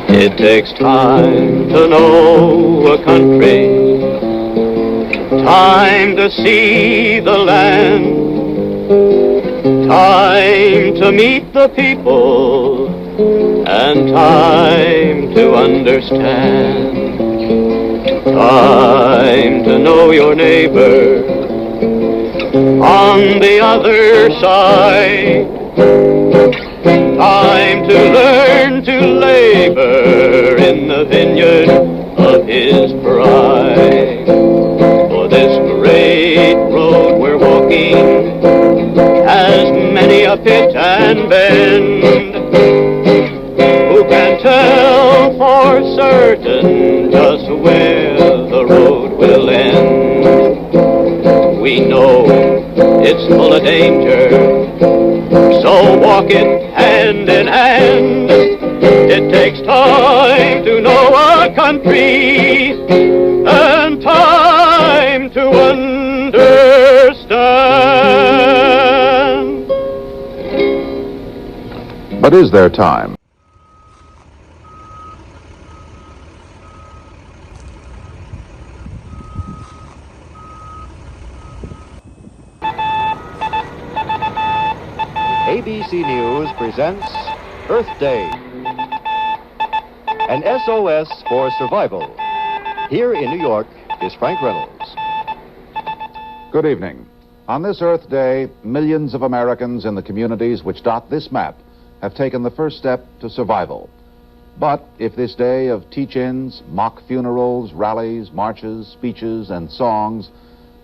It takes time to know a country, time to see the land, time to meet the people, and time to understand, time to know your neighbor on the other side, time to learn to labor in the vineyard of his pride. For this great road we're walking has many a pit and bend. Who can tell for certain just where the road will end? We know it's full of danger, so walk it hand in hand. It takes time to know a country and time to understand. But is there time? ABC News presents Earth Day, an SOS for survival. Here in New York is Frank Reynolds. Good evening. On this Earth Day, millions of Americans in the communities which dot this map have taken the first step to survival. But if this day of teach-ins, mock funerals, rallies, marches, speeches, and songs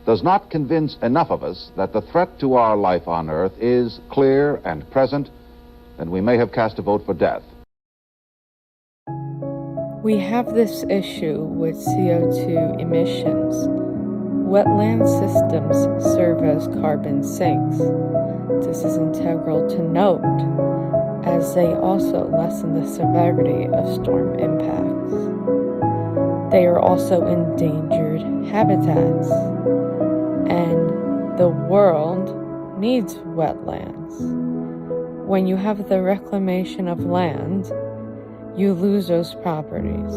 does not convince enough of us that the threat to our life on Earth is clear and present, then we may have cast a vote for death. We have this issue with CO2 emissions. Wetland systems serve as carbon sinks. This is integral to note, as they also lessen the severity of storm impacts. They are also endangered habitats, and the world needs wetlands. When you have the reclamation of land, you lose those properties.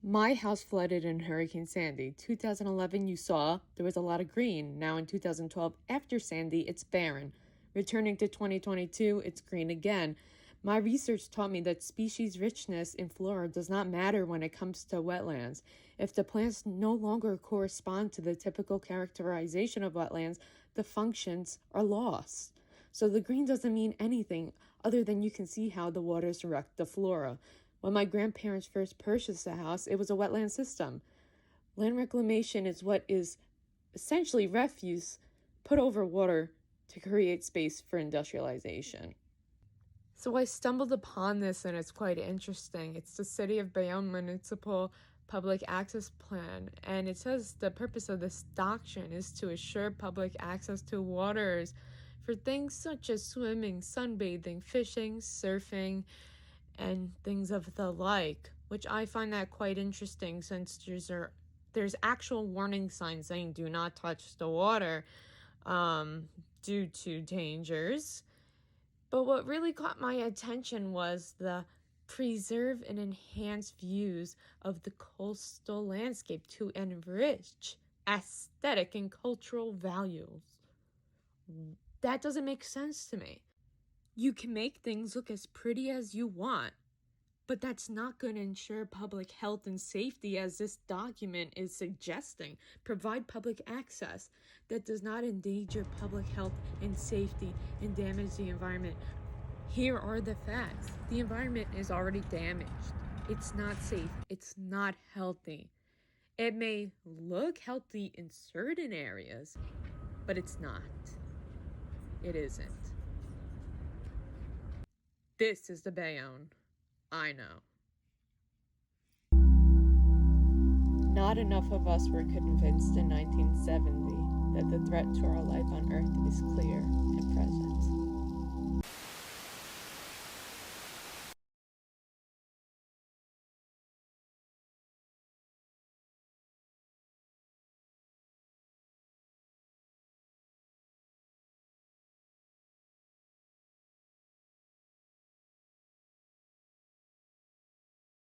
My house flooded in Hurricane Sandy. 2011, you saw there was a lot of green. Now in 2012, after Sandy, it's barren. Returning to 2022, it's green again. My research taught me that species richness in flora does not matter when it comes to wetlands. If the plants no longer correspond to the typical characterization of wetlands, the functions are lost. So the green doesn't mean anything other than you can see how the waters wreck the flora. When my grandparents first purchased the house, it was a wetland system. Land reclamation is what is essentially refuse put over water to create space for industrialization. So I stumbled upon this and it's quite interesting. It's the City of Bayonne Municipal Public Access Plan, and it says the purpose of this doctrine is to assure public access to waters for things such as swimming, sunbathing, fishing, surfing, and things of the like, which I find that quite interesting since there's actual warning signs saying do not touch the water due to dangers. But what really caught my attention was the preserve and enhance views of the coastal landscape to enrich aesthetic and cultural values. That doesn't make sense to me. You can make things look as pretty as you want, but that's not going to ensure public health and safety as this document is suggesting. Provide public access that does not endanger public health and safety and damage the environment. Here are the facts. The environment is already damaged. It's not safe. It's not healthy. It may look healthy in certain areas, but it's not. It isn't. This is the Bayonne. I know. Not enough of us were convinced in 1970 that the threat to our life on Earth is clear and present.